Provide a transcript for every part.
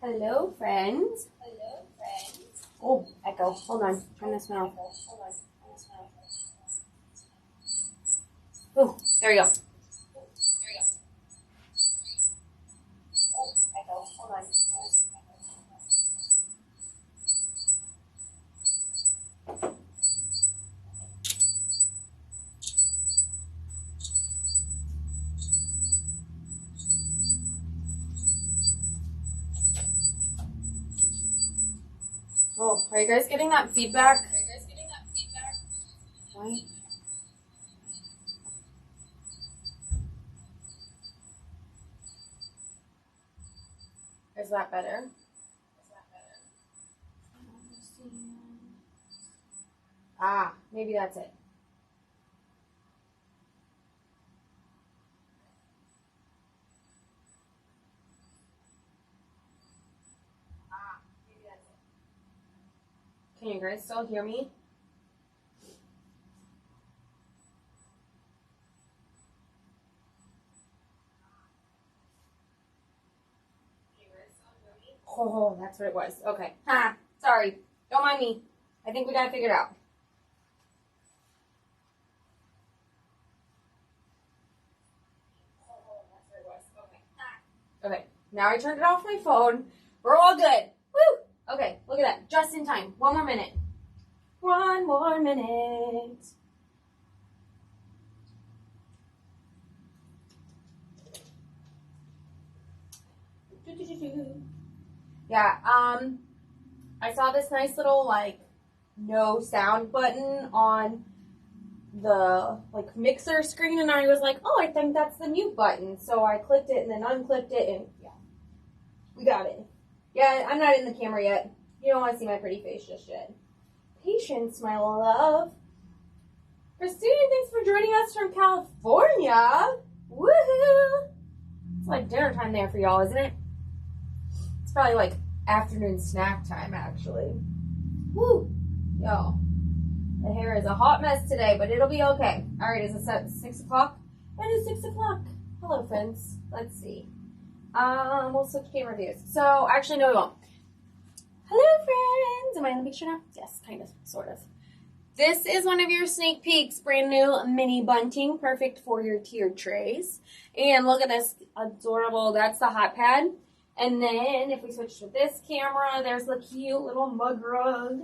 Hello, friends. Oh, echo. Hold on. Turn this one off. Oh, there you go. Echo. Hold on. Oh, are you guys getting that feedback? Why? Is that better? Ah, maybe that's it. Can you guys still hear me? Oh, that's what it was. Okay. Ha, sorry. Don't mind me. I think we got it figured out. Okay, now I turned it off my phone. We're all good. Woo! Okay, look at that. Just in time. One more minute. One more minute. Yeah, I saw this nice little, no sound button on the, mixer screen, and I was like, oh, I think that's the mute button. So I clicked it and then unclicked it, and yeah, we got it. Yeah, I'm not in the camera yet. You don't want to see my pretty face just yet. Patience, my love. Christine, thanks for joining us from California. Woohoo! It's like dinner time there for y'all, isn't it? It's probably afternoon snack time, actually. Woo! Yo. The hair is a hot mess today, but it'll be okay. All right, is it 6 o'clock? It is 6 o'clock. Hello, friends. Let's see. We'll switch camera views. So, actually, no, we won't. Hello, friends. Am I in the picture now? Yes, kind of, sort of. This is one of your sneak peeks, brand new mini bunting, perfect for your tiered trays. And look at this, adorable. That's the hot pad. And then if we switch to this camera, there's the cute little mug rug.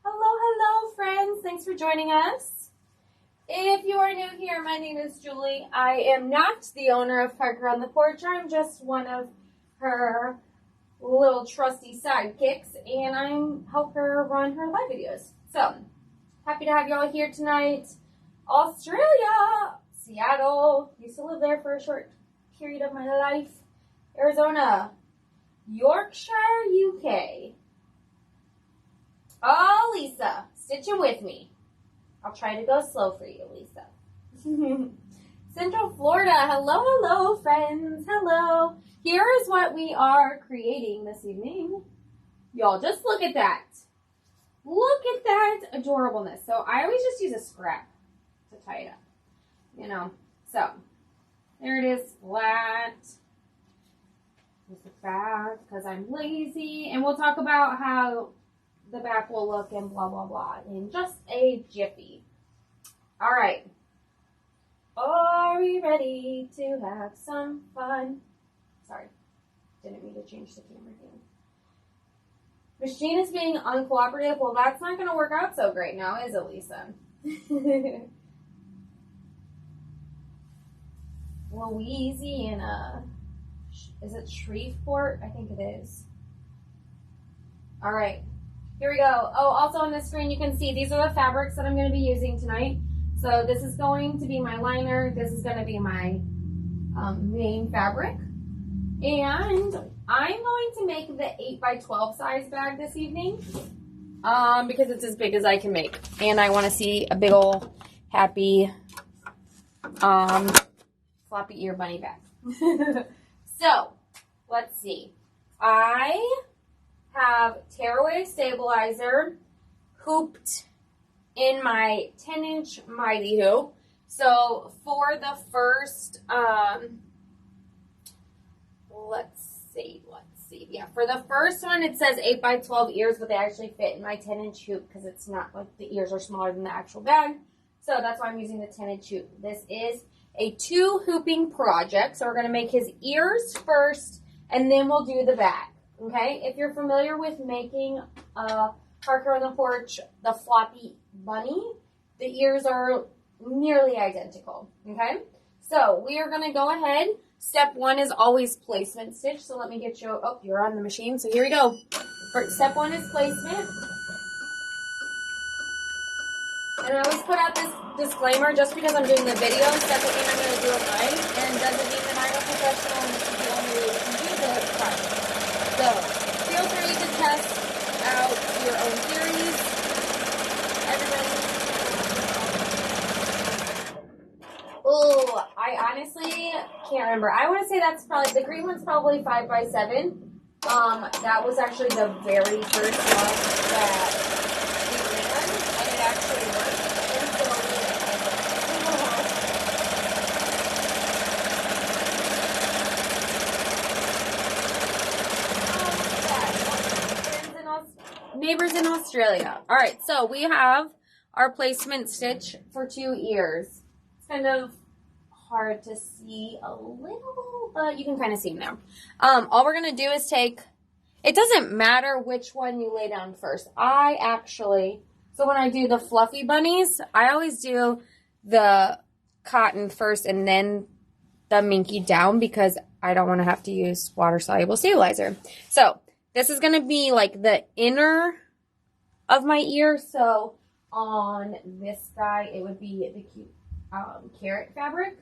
Hello, friends. Thanks for joining us. If you are new here, my name is Julie. I am not the owner of Parker on the Porch. I'm just one of her little trusty sidekicks, and I help her run her live videos. So, happy to have y'all here tonight. Australia, Seattle, used to live there for a short period of my life. Arizona, Yorkshire, UK. Oh, Lisa, stitching with me. I'll try to go slow for you, Lisa. Central Florida, hello, friends, hello. Here is what we are creating this evening. Y'all, just look at that. Look at that adorableness. So I always just use a scrap to tie it up, So there it is, flat. There's the back, because I'm lazy. And we'll talk about how the back will look and blah, blah, blah in just a jiffy. All right. Are we ready to have some fun? Sorry. Didn't mean to change the camera again. Machine is being uncooperative. Well, that's not going to work out so great now, is it, Lisa? Louisiana. Is it Shreveport? I think it is. All right. Here we go. Oh, also on this screen, you can see these are the fabrics that I'm going to be using tonight. So this is going to be my liner. This is going to be my main fabric. And I'm going to make the 8x12 size bag this evening because it's as big as I can make. And I want to see a big old happy floppy ear bunny bag. So, let's see. I have tearaway stabilizer hooped in my 10-inch Mighty Hoop. So, for the first, let's see, Yeah, for the first one, it says 8 by 12 ears, but they actually fit in my 10-inch hoop because it's not like the ears are smaller than the actual bag. So that's why I'm using the 10-inch hoop. This is a 2 hooping project. So we're going to make his ears first, and then we'll do the bag. Okay? If you're familiar with making Parker on the Porch, the Floppy bunny, the ears are nearly identical. Okay? So we are going to go ahead. Step 1 is always placement stitch. So let me get you, oh, you're on the machine. So here we go. Step 1 is placement. And I always put out this disclaimer just because I'm doing the video. Doesn't mean I'm going to do it right. And doesn't mean that I'm a professional and this is the only way you can do this project. So feel free to test out your own theories. Everybody. Oh, I honestly can't remember. I want to say that's probably, the green one's probably 5 by 7. That was actually the very first one that we ran, and it actually worked. And so neighbors in Australia. All right, so we have our placement stitch for 2 ears. It's kind of hard to see a little, but you can kind of see them now. All we're going to do is take, it doesn't matter which one you lay down first. So when I do the fluffy bunnies, I always do the cotton first and then the minky down because I don't want to have to use water-soluble stabilizer. So this is going to be like the inner of my ear. So on this guy, it would be the cute carrot fabric.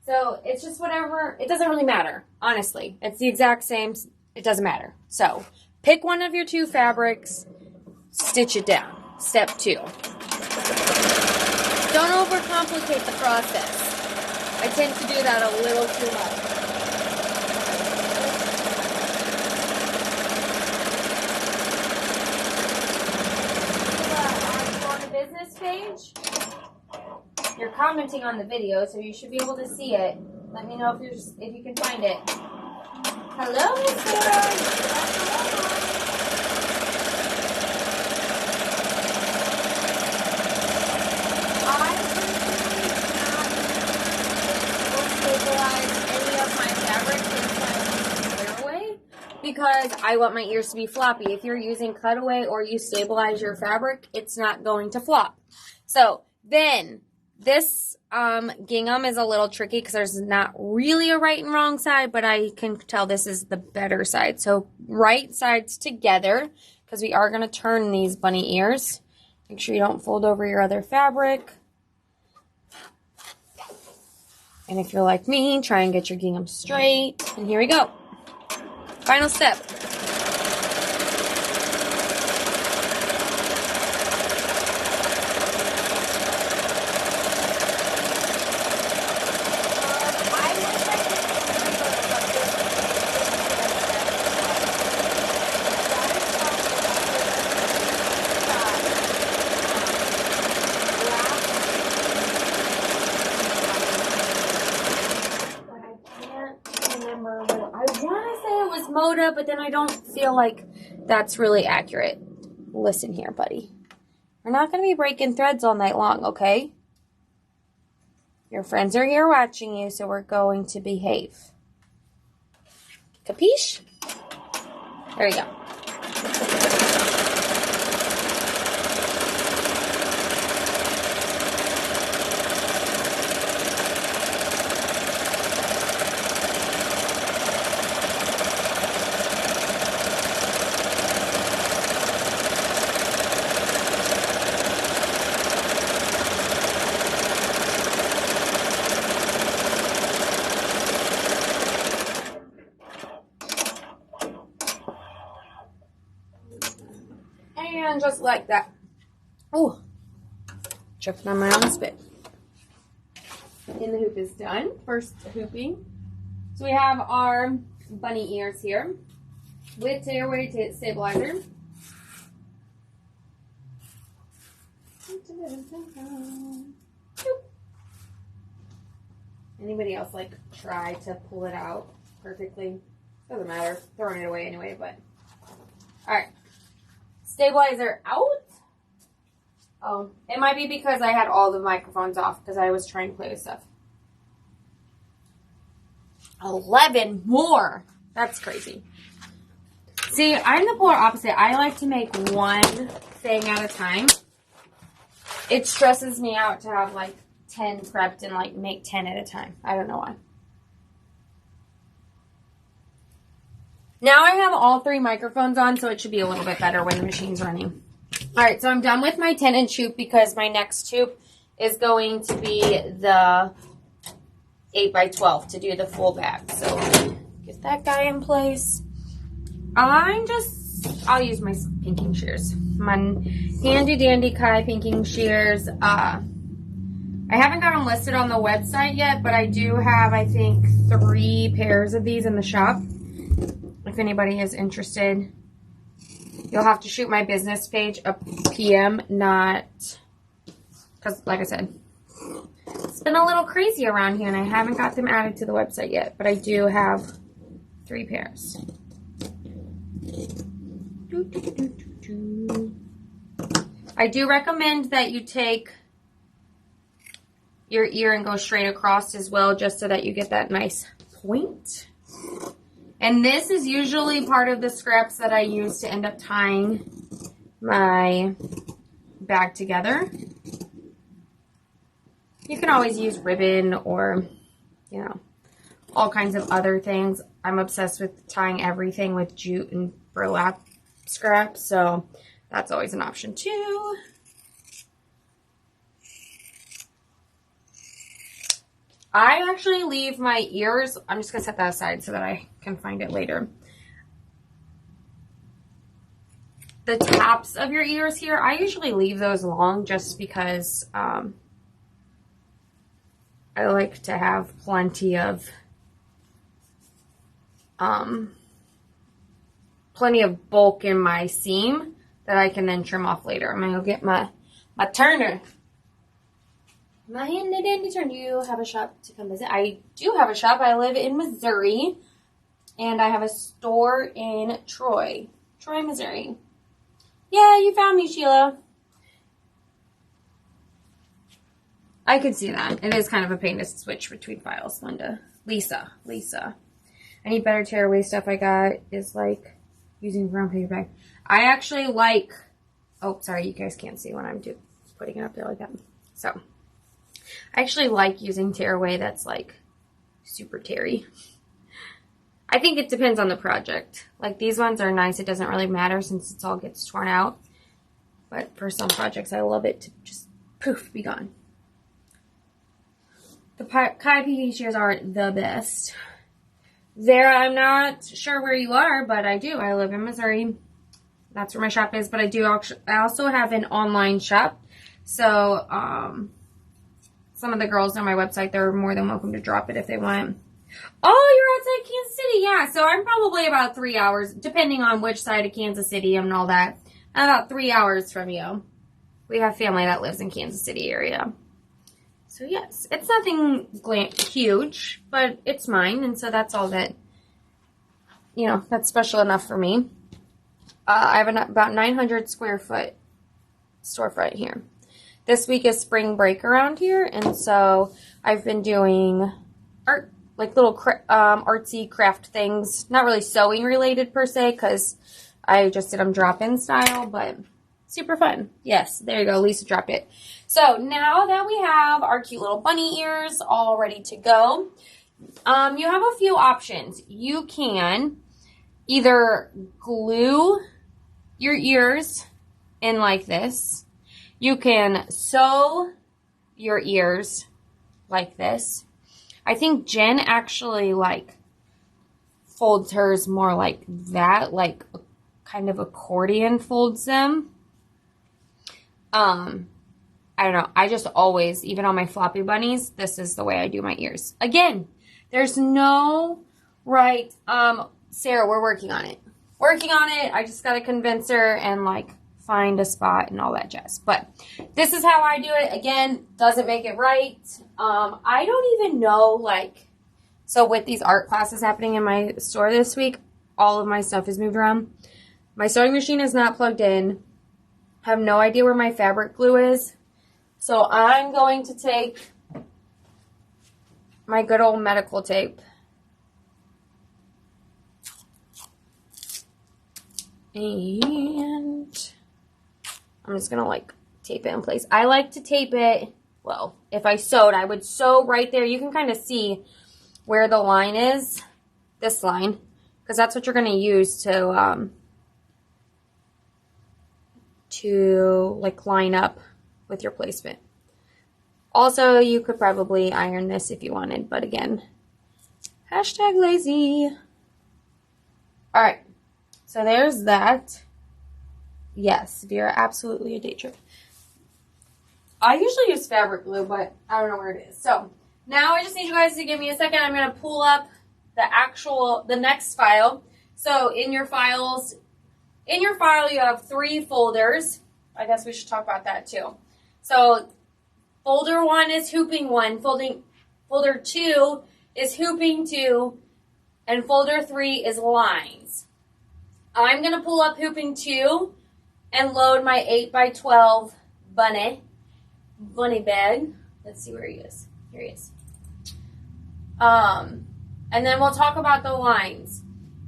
So it's just whatever. It doesn't really matter, honestly. It's the exact same. It doesn't matter. So pick one of your 2 fabrics, stitch it down. Step 2. Don't overcomplicate the process. I tend to do that a little too much. On the business page, you're commenting on the video, so you should be able to see it. Let me know if you can find it. Hello, Miss Sarah. I personally stabilize any of my fabrics inside cutaway because I want my ears to be floppy. If you're using cutaway or you stabilize your fabric, it's not going to flop. So then this gingham is a little tricky because there's not really a right and wrong side, but I can tell this is the better side. So right sides together because we are going to turn these bunny ears. Make sure you don't fold over your other fabric. And if you're like me, try and get your gingham straight. And here we go. Final step. Moda, but then I don't feel like that's really accurate. Listen here, buddy. We're not going to be breaking threads all night long, okay? Your friends are here watching you, so we're going to behave. Capiche? There you go. And just like that. Oh, choking on my own spit. And the hoop is done. First hooping. So we have our bunny ears here with tearaway stabilizer. Anybody else like try to pull it out perfectly? Doesn't matter. Throwing it away anyway, but. Alright. Stabilizer out. Oh, it might be because I had all the microphones off because I was trying to play with stuff. 11 more. That's crazy. See, I'm the polar opposite. I like to make one thing at a time. It stresses me out to have like 10 prepped and like make 10 at a time. I don't know why. Now I have all 3 microphones on, so it should be a little bit better when the machine's running. All right, so I'm done with my 10-inch hoop because my next hoop is going to be the 8x12 to do the full bag. So get that guy in place. I'll use my pinking shears. My handy dandy Kai pinking shears. I haven't got them listed on the website yet, but I do have, I think, 3 pairs of these in the shop. If anybody is interested, you'll have to shoot my business page a PM, not, because like I said, it's been a little crazy around here and I haven't got them added to the website yet, but I do have 3 pairs. I do recommend that you take your ear and go straight across as well, just so that you get that nice point. And this is usually part of the scraps that I use to end up tying my bag together. You can always use ribbon or, you know, all kinds of other things. I'm obsessed with tying everything with jute and burlap scraps, so that's always an option too. I actually leave my ears, I'm just going to set that aside so that I can find it later. The tops of your ears here, I usually leave those long just because I like to have plenty of bulk in my seam that I can then trim off later. I'm going to go get my turner. My handy dandy turn. Do you have a shop to come visit? I do have a shop. I live in Missouri, and I have a store in Troy, Missouri. Yeah, you found me, Sheila. I could see that. It is kind of a pain to switch between files, Linda. Lisa. Any better tearaway stuff I got is like using brown paper bag. I actually like, oh, sorry, you guys can't see when I'm putting it up there like that. So, I actually like using tearaway that's like super teary. I think it depends on the project. Like these ones are nice. It doesn't really matter since it all gets torn out. But for some projects, I love it to just poof, be gone. The Kai pinking shears are the best. There, I'm not sure where you are, but I do. I live in Missouri. That's where my shop is. But I also have an online shop. So, some of the girls on my website, they're more than welcome to drop it if they want. Oh, you're outside Kansas City. Yeah, so I'm probably about 3 hours, depending on which side of Kansas City and all that. I'm about 3 hours from you. We have family that lives in Kansas City area. So, yes, it's nothing huge, but it's mine. And so that's all that, you know, that's special enough for me. I have about 900 square foot storefront here. This week is spring break around here, and so I've been doing art, like little artsy craft things. Not really sewing related per se, because I just did them drop-in style, but super fun. Yes, there you go. Lisa dropped it. So now that we have our cute little bunny ears all ready to go, you have a few options. You can either glue your ears in like this. You can sew your ears like this. I think Jen actually like folds hers more like that, like kind of accordion folds them. I don't know. I just always, even on my floppy bunnies, this is the way I do my ears. Again, there's no right, Sarah, we're working on it. I just got to convince her and like find a spot and all that jazz. But this is how I do it. Again, doesn't make it right. I don't even know, like, so with these art classes happening in my store this week, all of my stuff is moved around. My sewing machine is not plugged in. I have no idea where my fabric glue is. So I'm going to take my good old medical tape. And I'm just going to like tape it in place. I like to tape it, well, if I sewed, I would sew right there. You can kind of see where the line is, this line, because that's what you're going to use to like line up with your placement. Also, you could probably iron this if you wanted, but again, hashtag lazy. All right, so there's that. Yes, Vera, absolutely a day trip. I usually use fabric glue, but I don't know where it is. So now I just need you guys to give me a second. I'm going to pull up the next file. So in your file, you have 3 folders. I guess we should talk about that too. So folder 1 is hooping 1. Folder 2 is hooping 2. And folder 3 is lines. I'm going to pull up hooping 2 and load my 8x12 bunny bag. Let's see where he is. Here he is. And then we'll talk about the lines.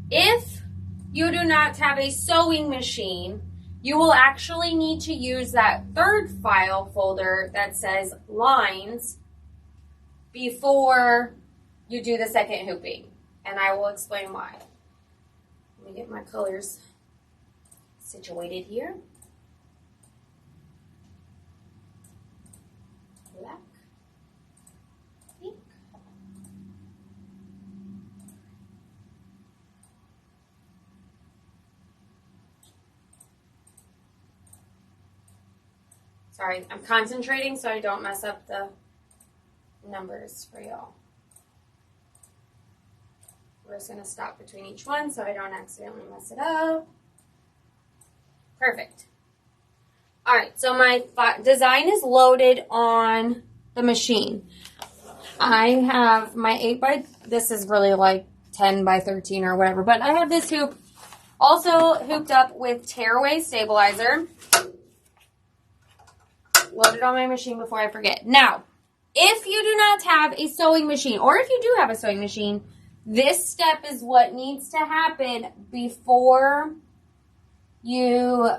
If you do not have a sewing machine, you will actually need to use that third file folder that says lines before you do the second hooping. And I will explain why. Let me get my colors situated here. Black, pink, sorry, I'm concentrating so I don't mess up the numbers for y'all. We're just going to stop between each one so I don't accidentally mess it up. Perfect. All right, so my design is loaded on the machine. I have my 8x, this is really like 10 by 13 or whatever, but I have this hoop also hooped up with tearaway stabilizer. Loaded on my machine before I forget. Now, if you do not have a sewing machine, or if you do have a sewing machine, this step is what needs to happen before you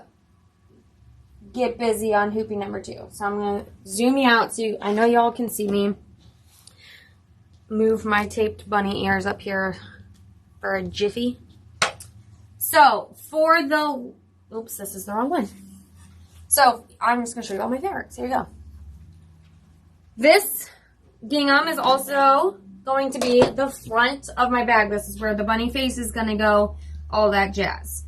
get busy on hooping number 2. So I'm going to zoom you out so I know y'all can see me. Move my taped bunny ears up here for a jiffy. So for the, oops, this is the wrong one. So I'm just going to show you all my favorites. Here you go. This gingham is also going to be the front of my bag. This is where the bunny face is going to go, all that jazz.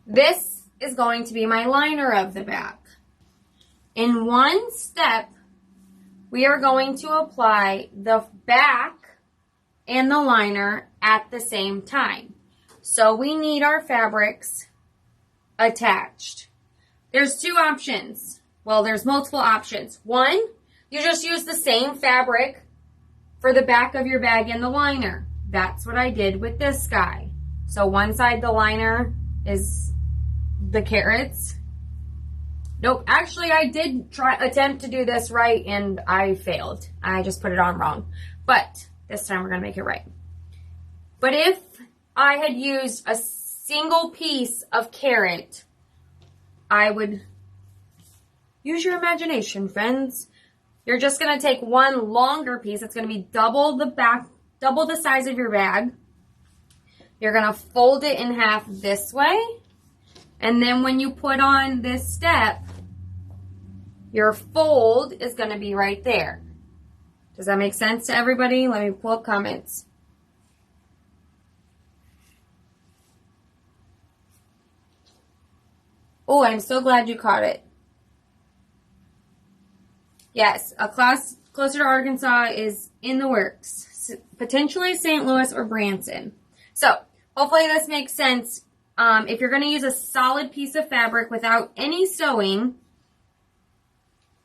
This is going to be my liner of the bag. In one step, we are going to apply the back and the liner at the same time. So we need our fabrics attached. There's 2 options. Well, there's multiple options. One, you just use the same fabric for the back of your bag and the liner. That's what I did with this guy. So one side the liner is the carrots. Nope, actually I did attempt to do this right and I failed. I just put it on wrong. But this time we're gonna make it right. But if I had used a single piece of carrot, I would use your imagination, friends. You're just going to take one longer piece. It's going to be double the size of your bag. You're going to fold it in half this way. And then when you put on this step, your fold is going to be right there. Does that make sense to everybody? Let me pull up comments. Oh, I'm so glad you caught it. Yes, a class closer to Arkansas is in the works. Potentially St. Louis or Branson. So, hopefully this makes sense. If you're going to use a solid piece of fabric without any sewing,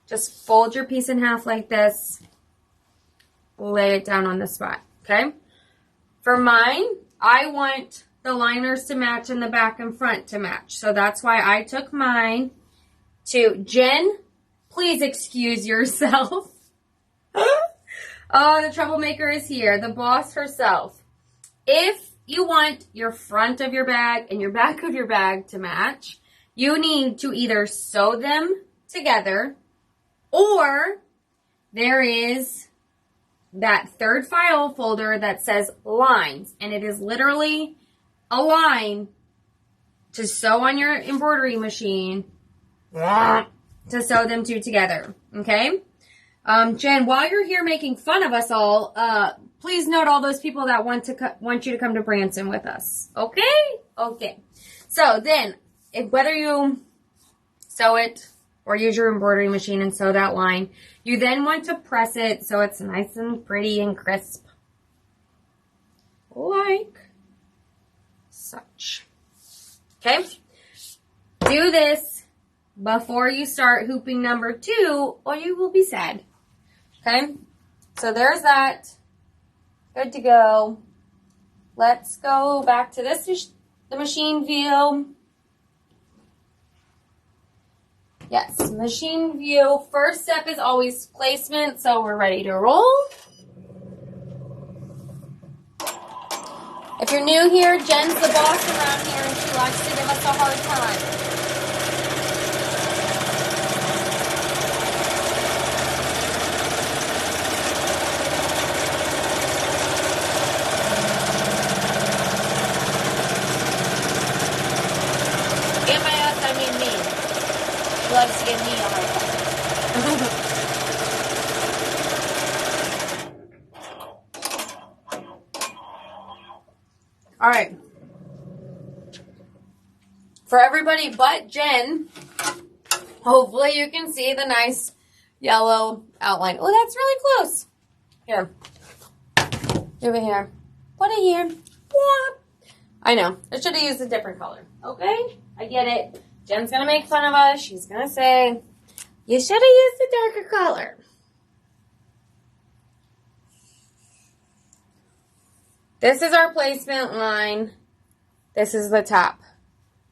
just fold your piece in half like this. Lay it down on the spot, okay? For mine, I want the liners to match and the back and front to match. So that's why I took mine to Jen. Please excuse yourself. Oh, the troublemaker is here. The boss herself. If you want your front of your bag and your back of your bag to match, you need to either sew them together, or there is that third file folder that says lines, and it is literally a line to sew on your embroidery machine to sew them two together. Okay? Jen, while you're here making fun of us all, please note all those people that want you to come to Branson with us. Okay? Okay. So then, whether you sew it or use your embroidery machine and sew that line, you then want to press it so it's nice and pretty and crisp. Like such. Okay? Do this before you start hooping number 2, or you will be sad. Okay? So there's that. Good to go. Let's go back to the machine view. Yes, machine view. First step is always placement, so we're ready to roll. If you're new here, Jen's the boss around here, and she likes to give us a hard time. And by us, I mean me. She loves to give me a hard time. All right. For everybody but Jen, hopefully you can see the nice yellow outline. Oh, that's really close. Here. Over here. Put it here. Yeah. I know. I should have used a different color. Okay? I get it. Jen's going to make fun of us. She's going to say, you should have used a darker color. This is our placement line. This is the top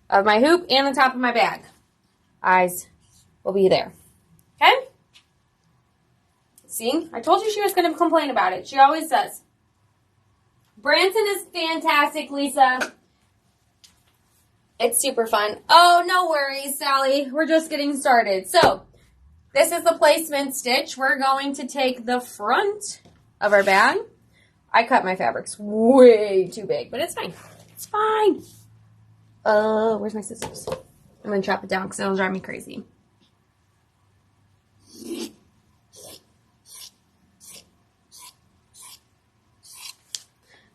of my hoop and the top of my bag. Eyes will be there. Okay? See? I told you she was going to complain about it. She always does. Branson is fantastic, Lisa. It's super fun. Oh, no worries, Sally. We're just getting started. So, this is the placement stitch. We're going to take the front of our bag. I cut my fabrics way too big, but it's fine. It's fine. Where's my scissors? I'm going to chop it down because it'll drive me crazy.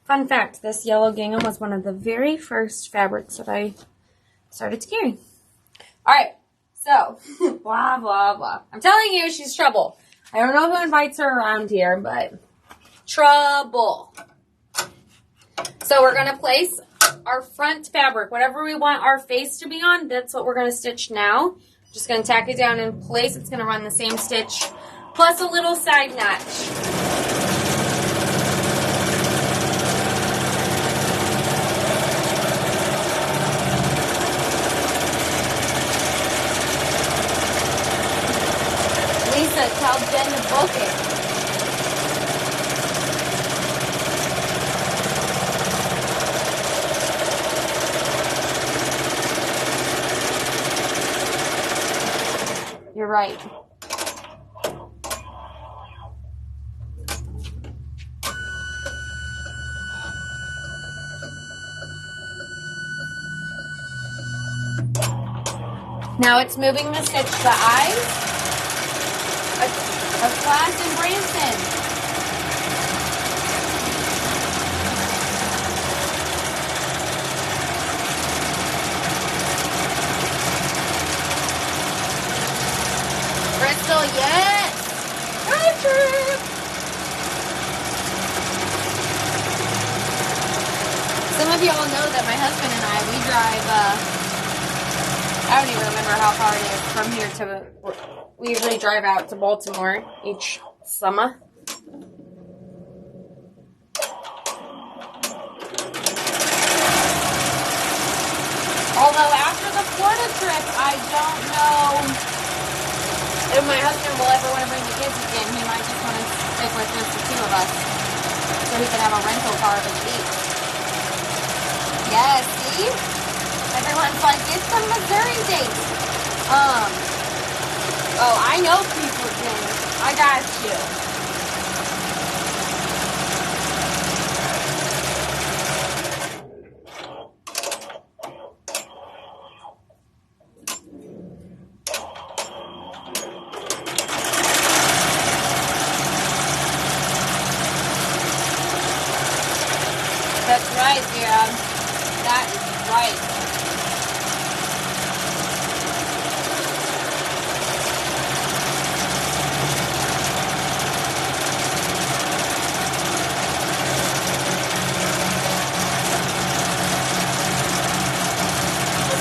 Fun fact, this yellow gingham was one of the very first fabrics that I started to carry. All right, so, blah, blah, blah. I'm telling you, she's trouble. I don't know who invites her around here, but trouble. So we're going to place our front fabric, whatever we want our face to be on, that's what we're going to stitch now. Just going to tack it down in place. It's going to run the same stitch, plus a little side notch. Tell Jen to book it. You're right. Now it's moving the stitch to the eyes. A class in Branson. Crystal, yes! Drive trip! Some of y'all know that my husband and I, we drive, I don't even remember how far it is from here to, we usually drive out to Baltimore each summer. Although after the Florida trip, I don't know if my husband will ever want to bring the kids again. He might just want to stick with just the two of us so he can have a rental car at the beach. Yes, see? Everyone's like, it's the Missouri date. Oh, I know people can. I got you. That's right, Dad. That is right.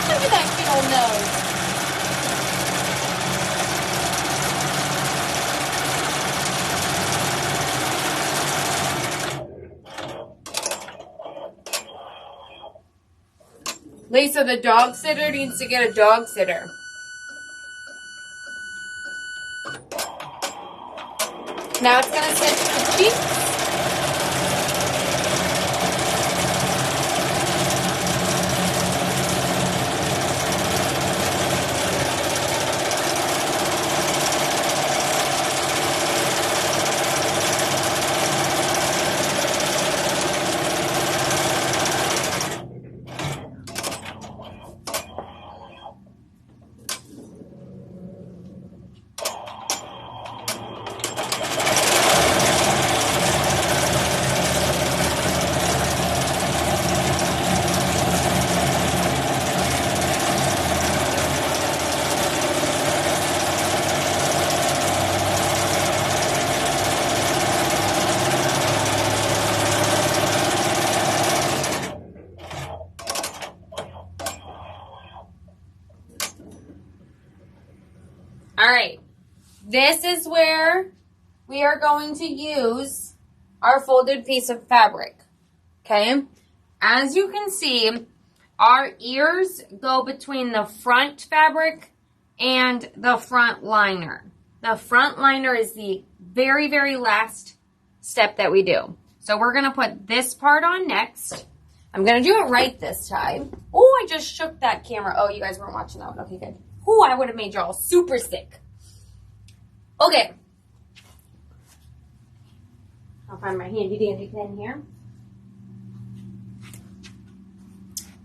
Look at that cute old nose. Lisa, the dog sitter needs to get a dog sitter. Now it's gonna sit the cheeks. All right, this is where we are going to use our folded piece of fabric, okay? As you can see, our ears go between the front fabric and the front liner. The front liner is the very, very last step that we do. So we're gonna put this part on next. I'm gonna do it right this time. Oh, I just shook that camera. Oh, you guys weren't watching that one. Okay, good. Ooh, I would have made y'all super sick. Okay. I'll find my handy dandy pen here.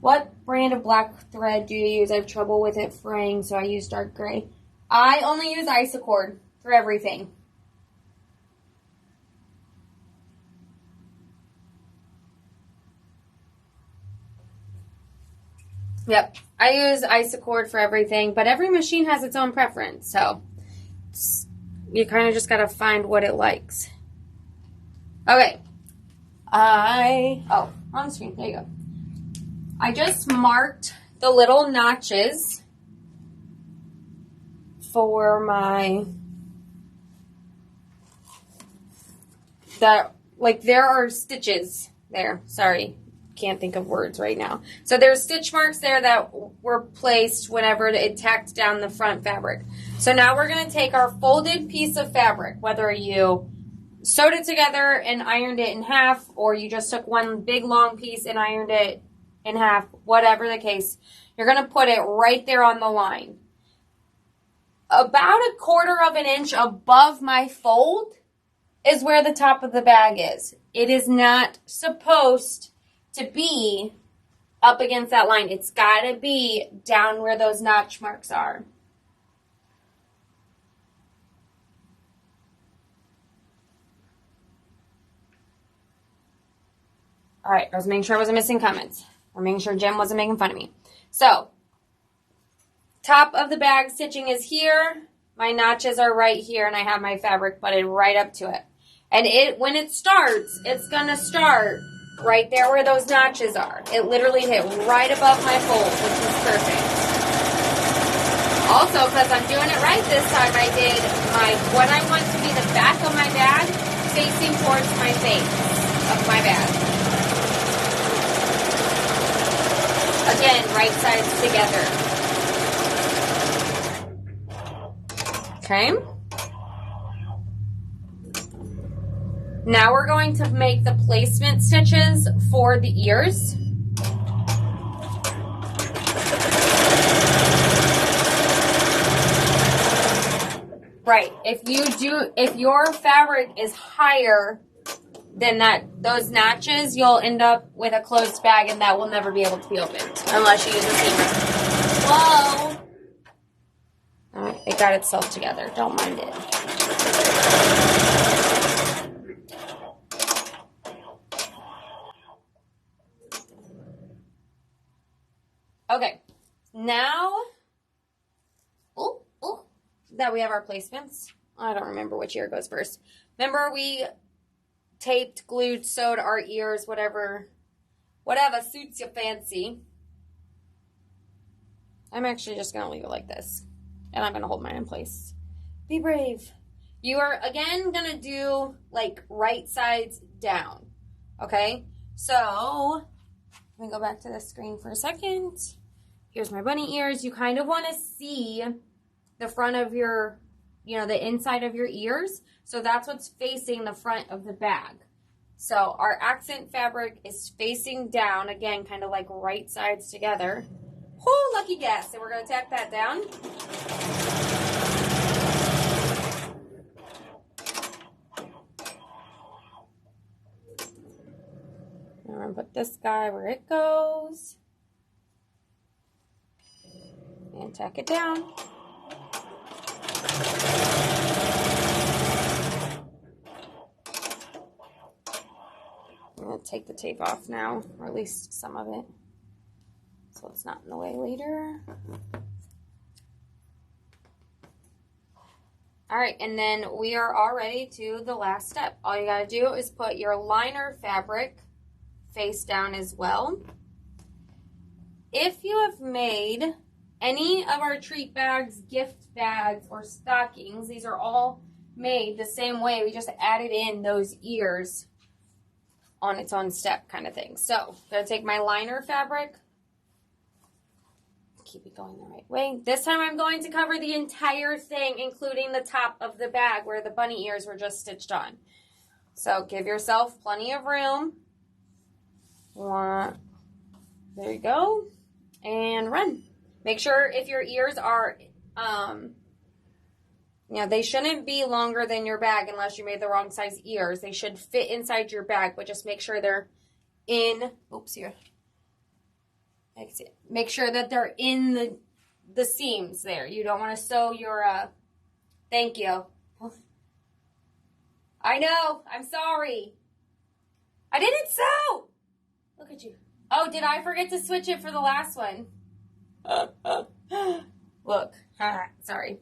What brand of black thread do you use? I have trouble with it fraying, so I use dark gray. I only use Isacord for everything. Yep, I use Isacord for everything, but every machine has its own preference, so you kind of just got to find what it likes. Okay. On screen, there you go. I just marked the little notches for my, there are stitches there, sorry. Can't think of words right now. So there's stitch marks there that were placed whenever it tacked down the front fabric. So now we're going to take our folded piece of fabric, whether you sewed it together and ironed it in half, or you just took one big long piece and ironed it in half, whatever the case, you're going to put it right there on the line. About 1/4 inch above my fold is where the top of the bag is. It is not supposed to be up against that line. It's got to be down where those notch marks are. All right, I was making sure I wasn't missing comments. Or making sure Jim wasn't making fun of me. So, top of the bag stitching is here. My notches are right here, and I have my fabric butted right up to it. And when it starts, it's going to start right there where those notches are. It literally hit right above my fold, which is perfect. Also, because I'm doing it right this time, I did what I want to be the back of my bag facing towards my face of my bag. Again, right sides together. Okay. Now we're going to make the placement stitches for the ears. Right. If your fabric is higher than those notches, you'll end up with a closed bag and that will never be able to be opened unless you use a seam ripper. Whoa! Alright, it got itself together. Don't mind it. Okay, now that we have our placements, I don't remember which ear goes first. Remember we taped, glued, sewed our ears, whatever suits your fancy. I'm actually just going to leave it like this, and I'm going to hold mine in place. Be brave. You are, again, going to do, like, right sides down, okay? So, let me go back to the screen for a second. Here's my bunny ears. You kind of want to see the front of your, the inside of your ears. So that's what's facing the front of the bag. So our accent fabric is facing down, again, kind of like right sides together. Oh, lucky guess. And we're going to tack that down. I'm going to put this guy where it goes. And tack it down. I'm going to take the tape off now, or at least some of it, so it's not in the way later. All right, and then we are all ready to the last step. All you got to do is put your liner fabric face down as well. If you have made any of our treat bags, gift bags, or stockings, these are all made the same way. We just added in those ears on its own step kind of thing. So, I'm going to take my liner fabric, keep it going the right way. This time I'm going to cover the entire thing, including the top of the bag where the bunny ears were just stitched on. So, give yourself plenty of room. There you go. And run. Make sure if your ears are, they shouldn't be longer than your bag unless you made the wrong size ears. They should fit inside your bag, but just make sure they're in, make sure that they're in the seams there. You don't want to sew your, thank you. I know, I'm sorry. I didn't sew. Look at you. Oh, did I forget to switch it for the last one? Look, sorry.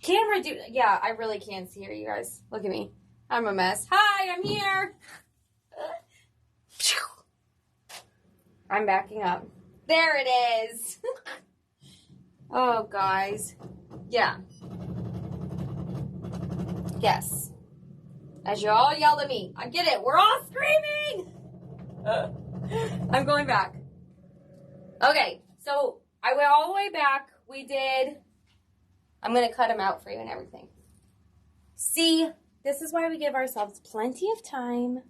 Camera dude, yeah, I really can't see her, you guys. Look at me. I'm a mess. Hi, I'm here. I'm backing up. There it is. Oh, guys. Yeah. Yes. As you all yelled at me. I get it. We're all screaming. I'm going back. Okay, so I went all the way back. I'm going to cut them out for you and everything. See, this is why we give ourselves plenty of time.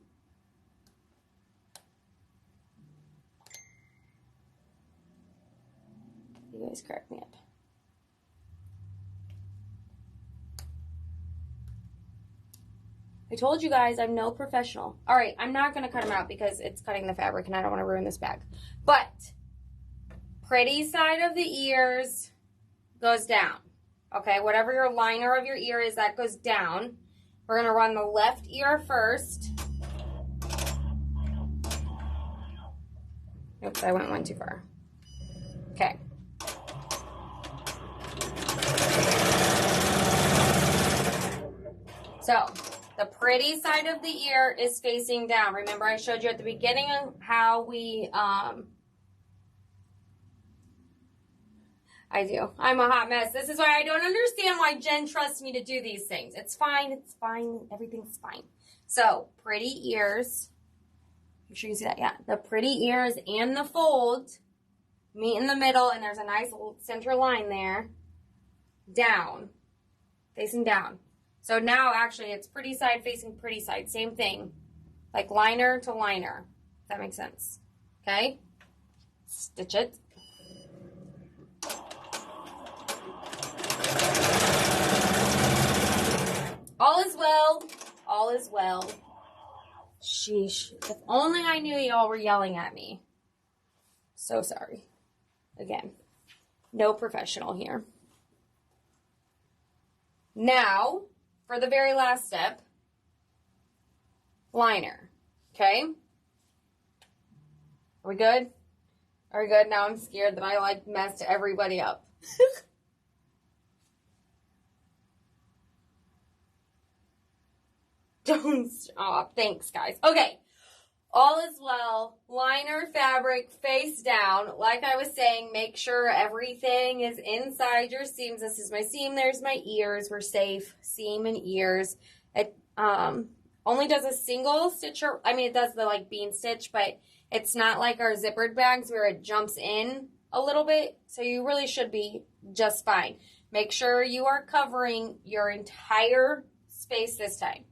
You guys crack me up. I told you guys I'm no professional. All right, I'm not going to cut them out because it's cutting the fabric and I don't want to ruin this bag. But pretty side of the ears goes down. Okay, whatever your liner of your ear is, that goes down. We're going to run the left ear first. Oops, I went one too far. Okay. So, the pretty side of the ear is facing down. Remember I showed you at the beginning how we, I do. I'm a hot mess. This is why I don't understand why Jen trusts me to do these things. It's fine. It's fine. Everything's fine. So, pretty ears. Make sure you see that. Yeah. The pretty ears and the fold meet in the middle, and there's a nice little center line there. Down. Facing down. So now, actually, it's pretty side facing pretty side. Same thing. Like liner to liner. If that makes sense. Okay? Stitch it. All is well. All is well. Sheesh. If only I knew y'all were yelling at me. So sorry. Again, no professional here. Now, for the very last step, liner. Okay? Are we good? Are we good? Now I'm scared that I like messed everybody up. Don't stop. Thanks, guys. Okay. All is well. Liner fabric face down. Like I was saying, make sure everything is inside your seams. This is my seam. There's my ears. We're safe. Seam and ears. It only does a single stitch. It does the like bean stitch, but it's not like our zippered bags where it jumps in a little bit. So you really should be just fine. Make sure you are covering your entire space this time.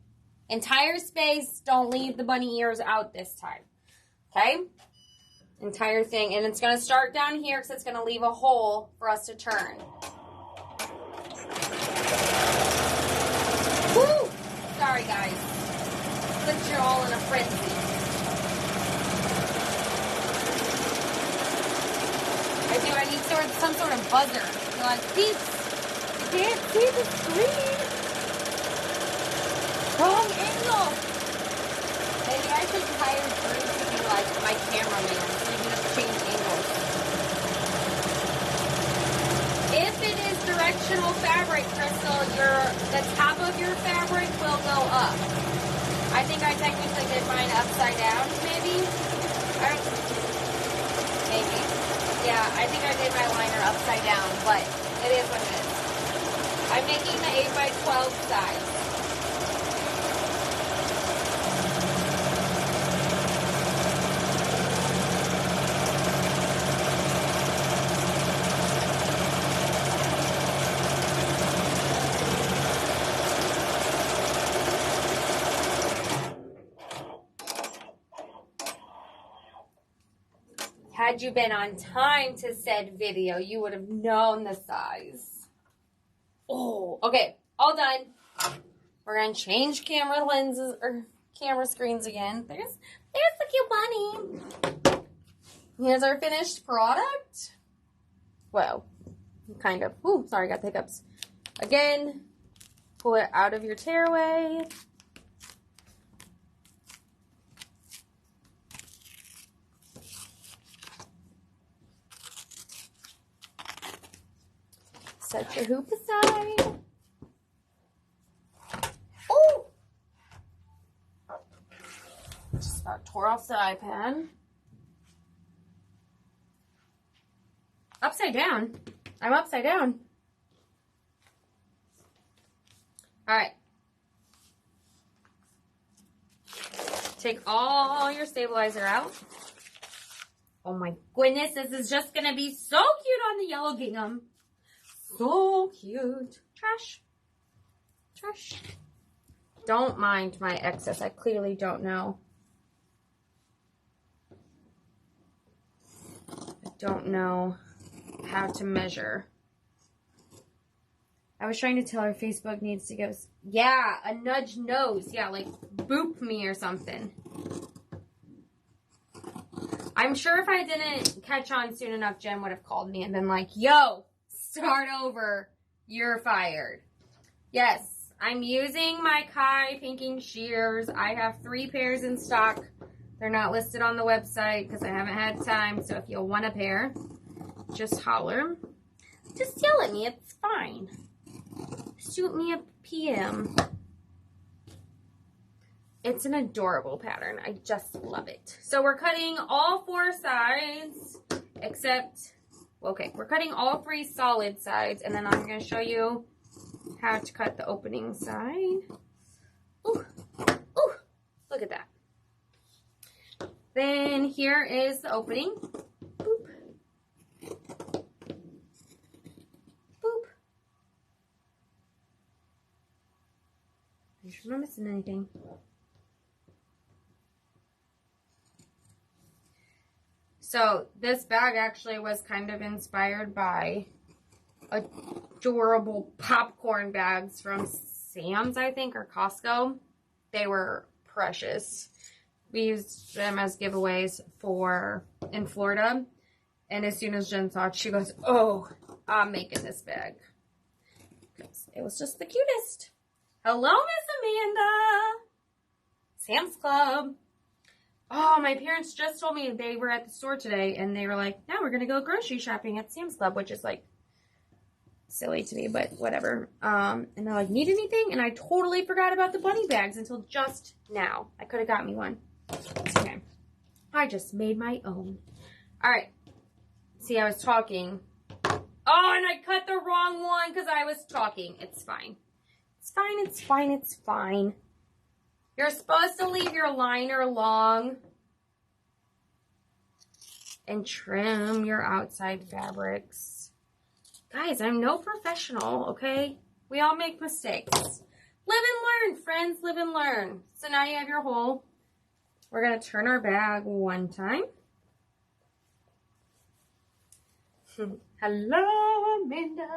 Entire space, don't leave the bunny ears out this time, okay? Entire thing, and it's going to start down here because it's going to leave a hole for us to turn. Woo! Sorry, guys. Put you all in a frenzy. I need some sort of buzzer. You're like, peeps, you can't see the screen. Wrong angle! Maybe I should hire Drew to be like my cameraman so you can just change angles. If it is directional fabric, Crystal, the top of your fabric will go up. I think I technically did mine upside down, maybe? Maybe. Yeah, I think I did my liner upside down, but it is what it is. I'm making the 8x12 size. Had you been on time to said video, you would have known the size. Oh, okay, all done. We're gonna change camera lenses or camera screens again. There's the cute bunny. Here's our finished product. Well, kind of. Ooh, sorry, got the hiccups. Again, pull it out of your tearaway. Set your hoop aside. Oh! Just about tore off the iPad. Upside down. I'm upside down. All right. Take all your stabilizer out. Oh my goodness, this is just going to be so cute on the yellow gingham. So cute. Trash. Trash. Don't mind my excess. I clearly don't know. I don't know how to measure. I was trying to tell her Facebook needs to go. Yeah, a nudge nose. Yeah, like boop me or something. I'm sure if I didn't catch on soon enough, Jen would have called me and been like, yo, start over. You're fired. Yes, I'm using my Kai pinking shears. I have 3 pairs in stock. They're not listed on the website because I haven't had time. So if you'll want a pair, just holler. Just yell at me. It's fine. Shoot me a PM. It's an adorable pattern. I just love it. So we're cutting all 4 sides except... Okay, we're cutting all 3 solid sides, and then I'm going to show you how to cut the opening side. Ooh, ooh, look at that. Then here is the opening. Boop. make sure I'm not missing anything. So this bag actually was kind of inspired by adorable popcorn bags from Sam's, I think, or Costco. They were precious. We used them as giveaways in Florida. And as soon as Jen saw it, she goes, oh, I'm making this bag. It was just the cutest. Hello, Miss Amanda. Sam's Club. Oh, my parents just told me they were at the store today, and they were like, now we're going to go grocery shopping at Sam's Club, which is like silly to me, but whatever. And they're like, need anything? And I totally forgot about the bunny bags until just now. I could have got me one. Okay. I just made my own. All right. See, I was talking. Oh, and I cut the wrong one because I was talking. It's fine. It's fine, it's fine, it's fine. You're supposed to leave your liner long and trim your outside fabrics. Guys, I'm no professional, okay? We all make mistakes. Live and learn, friends. Live and learn. So now you have your hole. We're going to turn our bag one time. Hello, Amanda.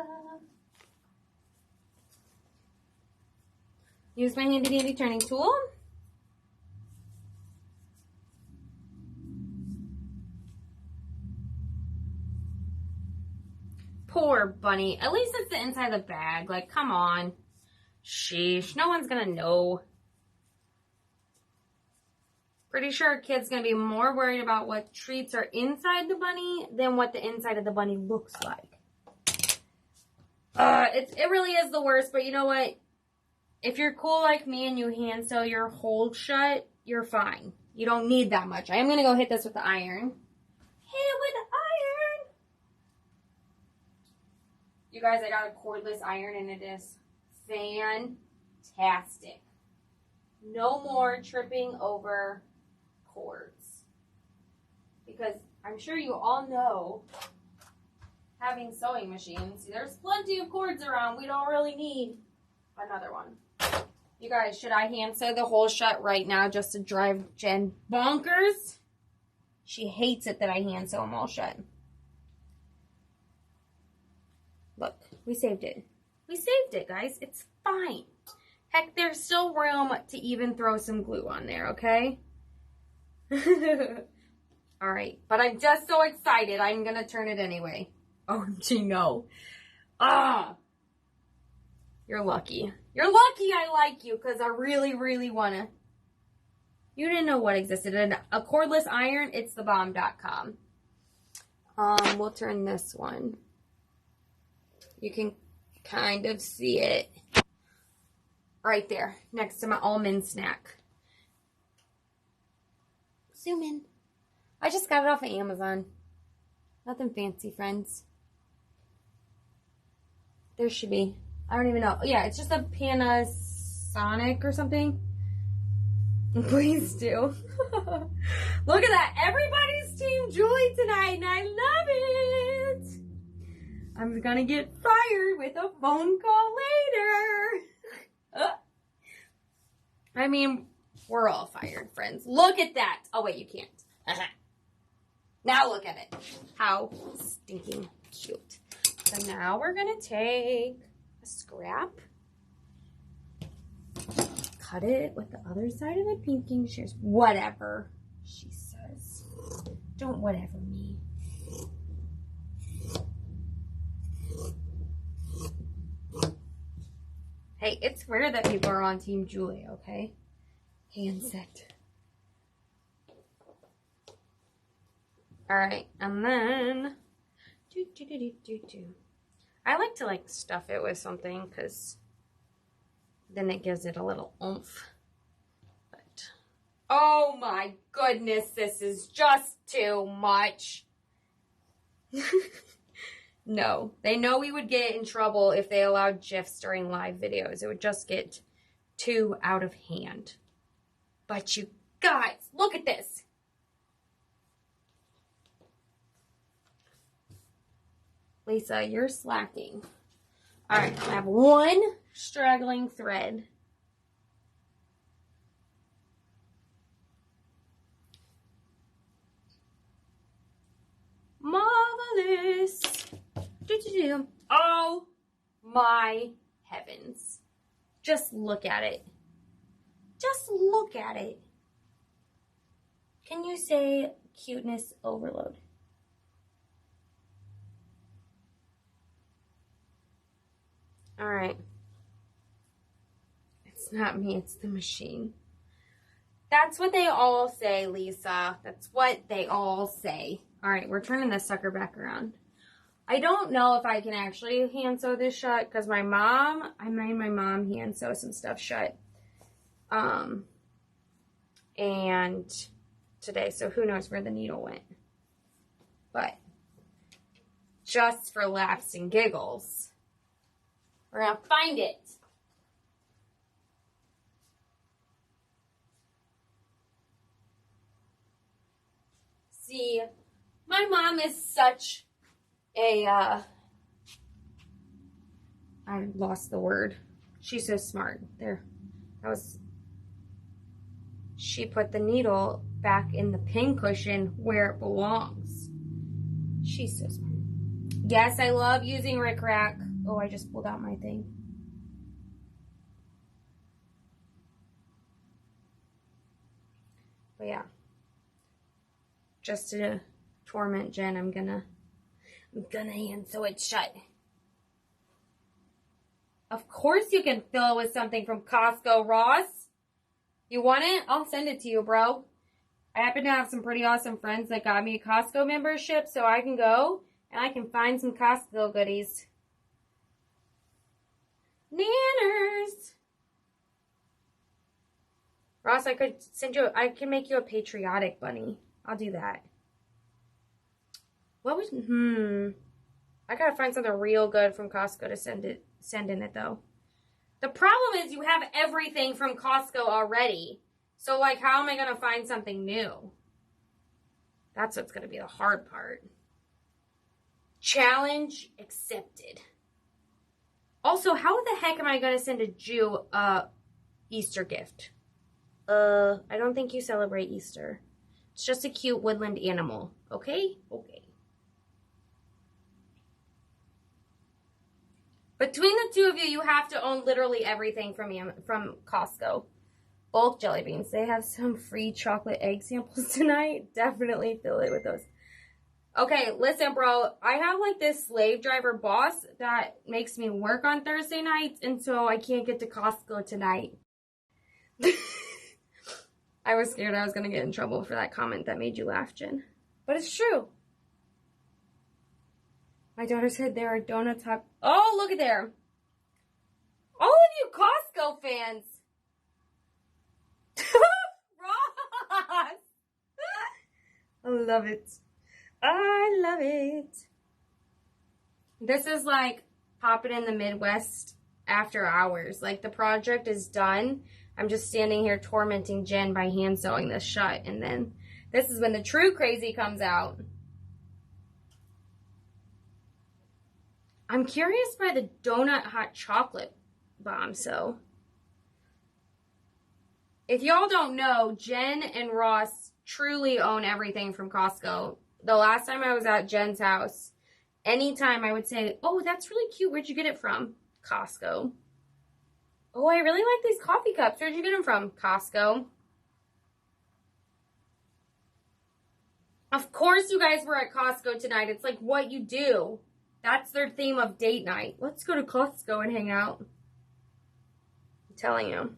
Use my handy dandy turning tool. Poor bunny. At least it's the inside of the bag. Like, come on. Sheesh. No one's gonna know. Pretty sure a kid's gonna be more worried about what treats are inside the bunny than what the inside of the bunny looks like. It really is the worst, but you know what? If you're cool like me and you hand sew your hole shut, you're fine. You don't need that much. I am going to go hit this with the iron. Hit it with the iron. You guys, I got a cordless iron and it is fantastic. No more tripping over cords. Because I'm sure you all know, having sewing machines, there's plenty of cords around. We don't really need another one. You guys, should I hand sew the hole shut right now just to drive Jen bonkers? She hates it that I hand sew them all shut. Look, we saved it. We saved it, guys. It's fine. Heck, there's still room to even throw some glue on there, okay? All right, but I'm just so excited. I'm going to turn it anyway. Oh, gee, no. You're lucky. You're lucky I like you because I really, really want to. You didn't know what existed. And a cordless iron, it's thebomb.com. We'll turn this one. You can kind of see it right there next to my almond snack. Zoom in. I just got it off of Amazon. Nothing fancy, friends. There should be. I don't even know. Yeah, it's just a Panasonic or something. Please do. Look at that. Everybody's Team Julie tonight, and I love it. I'm going to get fired with a phone call later. I mean, we're all fired, friends. Look at that. Oh, wait, you can't. Now look at it. How stinking cute. So now we're going to take a scrap, cut it with the other side of the pinking shears. Whatever, she says. Don't whatever me. Hey, it's rare that people are on Team Julie, okay? Hand set. Alright, and then I like to stuff it with something because then it gives it a little oomph. But oh my goodness, this is just too much. No, they know we would get in trouble if they allowed GIFs during live videos. It would just get too out of hand. But you guys, look at this. Lisa, you're slacking. All right, I have one straggling thread. you. Oh my heavens. Just look at it. Just look at it. Can you say cuteness overload? All right. It's not me, it's the machine. That's what they all say, Lisa. That's what they all say. All right, we're turning this sucker back around. I don't know if I can actually hand sew this shut because I made my mom hand sew some stuff shut. And today, so who knows where the needle went. But just for laughs and giggles, we're gonna find it. See, my mom is such a, I lost the word. She's so smart. There, she put the needle back in the pin cushion where it belongs. She's so smart. Yes, I love using Rick Rack. Oh, I just pulled out my thing. But yeah. Just to torment Jen, I'm gonna hand sew it shut. Of course you can fill it with something from Costco, Ross. You want it? I'll send it to you, bro. I happen to have some pretty awesome friends that got me a Costco membership, so I can go and I can find some Costco goodies. Nanners. Ross, I can make you a patriotic bunny. I'll do that. What was, I gotta find something real good from Costco to send in it though. The problem is you have everything from Costco already. So like, how am I gonna find something new? That's what's gonna be the hard part. Challenge accepted. Also, how the heck am I gonna send a Jew a Easter gift? I don't think you celebrate Easter. It's just a cute woodland animal. Okay? Okay. Between the two of you, you have to own literally everything from Costco. Bulk jelly beans. They have some free chocolate egg samples tonight. Definitely fill it with those. Okay, listen, bro. I have like this slave driver boss that makes me work on Thursday nights, and so I can't get to Costco tonight. I was scared I was going to get in trouble for that comment that made you laugh, Jen. But it's true. My daughter said there are donuts. Oh, look at there. All of you Costco fans. Ross. I love it. I love it. This is like popping in the Midwest after hours. Like the project is done. I'm just standing here tormenting Jen by hand sewing this shut. And then this is when the true crazy comes out. I'm curious by the donut hot chocolate bomb. So if y'all don't know, Jen and Ross truly own everything from Costco. The last time I was at Jen's house, anytime I would say, oh, that's really cute. Where'd you get it from? Costco. Oh, I really like these coffee cups. Where'd you get them from? Costco. Of course you guys were at Costco tonight. It's like what you do. That's their theme of date night. Let's go to Costco and hang out. I'm telling you.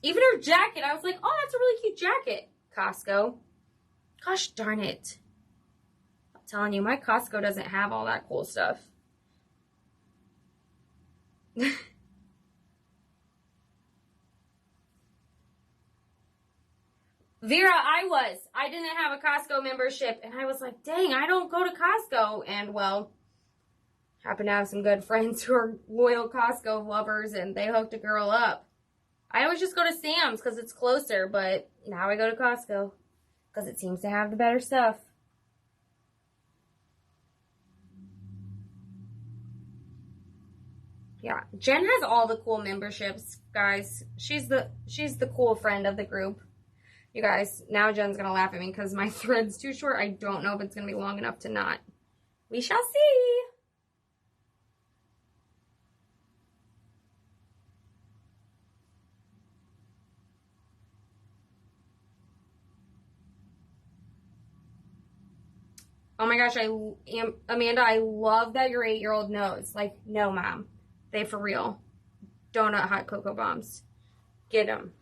Even her jacket, I was like, oh, that's a really cute jacket. Costco. Gosh darn it. I'm telling you, my Costco doesn't have all that cool stuff. Vera, I didn't have a Costco membership, and I was like, dang, I don't go to Costco. And well, happen to have some good friends who are loyal Costco lovers, and they hooked a girl up. I always just go to Sam's because it's closer, but now I go to Costco because it seems to have the better stuff. Yeah, Jen has all the cool memberships, guys. She's the cool friend of the group. You guys, now Jen's gonna laugh at me because my thread's too short. I don't know if it's gonna be long enough to knot. We shall see. Oh my gosh, Amanda, I love that your 8-year-old knows. Like, no, Mom. They for real. Donut hot cocoa bombs. Get them.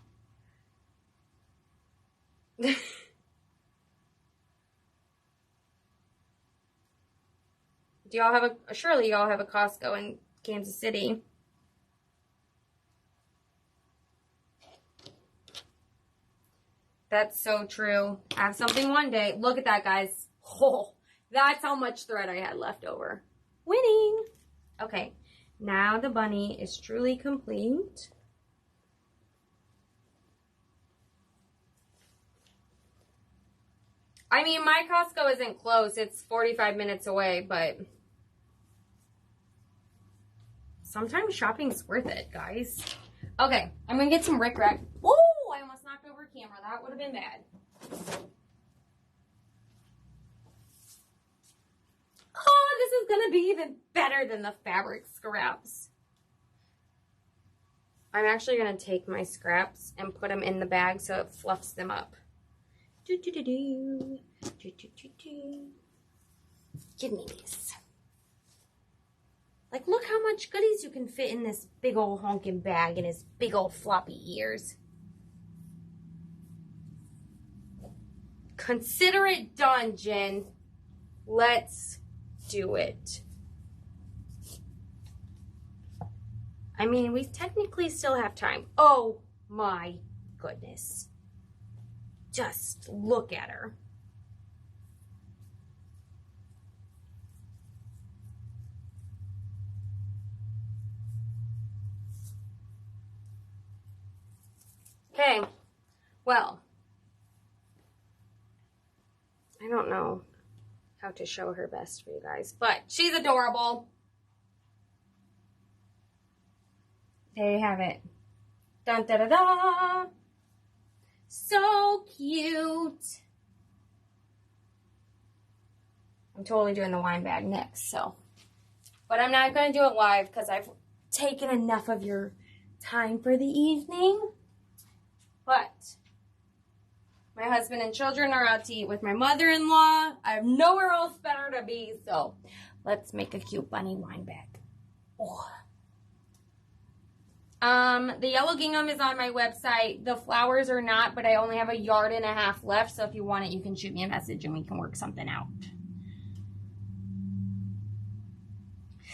Do y'all have surely y'all have a Costco in Kansas City. That's so true. Have something one day. Look at that, guys. Oh, that's how much thread I had left over. Winning. Okay, now the bunny is truly complete. I mean, my Costco isn't close. It's 45 minutes away, but sometimes shopping's worth it, guys. Okay, I'm gonna get some Rick Rack. Oh, I almost knocked over a camera. That would have been bad. Oh, this is gonna be even better than the fabric scraps. I'm actually gonna take my scraps and put them in the bag so it fluffs them up. Do do do do do do do do. Goodies. Like, look how much goodies you can fit in this big old honking bag and his big old floppy ears. Consider it done, Jen. Let's do it. I mean, we technically still have time. Oh my goodness. Just look at her. Okay, well, I don't know how to show her best for you guys, but she's adorable. There you have it. Dun da da da. So cute. I'm totally doing the wine bag next, so. But I'm not going to do it live because I've taken enough of your time for the evening. But my husband and children are out to eat with my mother-in-law. I have nowhere else better to be, so let's make a cute bunny wine bag. Oh. The yellow gingham is on my website. The flowers are not, but I only have 1.5 yards left, so if you want it, you can shoot me a message and we can work something out.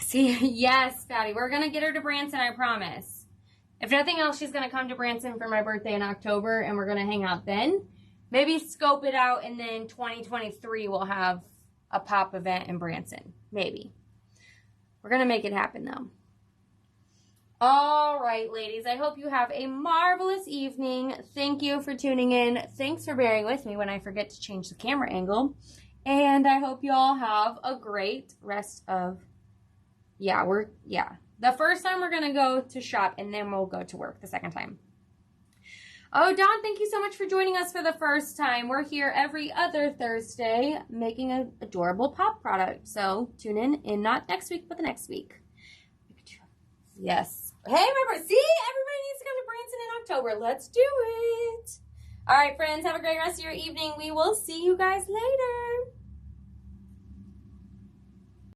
See, yes, Patty, we're going to get her to Branson, I promise. If nothing else, she's going to come to Branson for my birthday in October, and we're going to hang out then. Maybe scope it out, and then 2023 we'll have a pop event in Branson. Maybe. We're going to make it happen, though. All right, ladies, I hope you have a marvelous evening. Thank you for tuning in. Thanks for bearing with me when I forget to change the camera angle. And I hope you all have a great rest of, the first time we're going to go to shop, and then we'll go to work the second time. Oh, Dawn, thank you so much for joining us for the first time. We're here every other Thursday making an adorable pop product. So tune in not next week, but the next week. Yes. Hey, remember, see, everybody needs to come to Branson in October. Let's do it. All right, friends, have a great rest of your evening. We will see you guys later.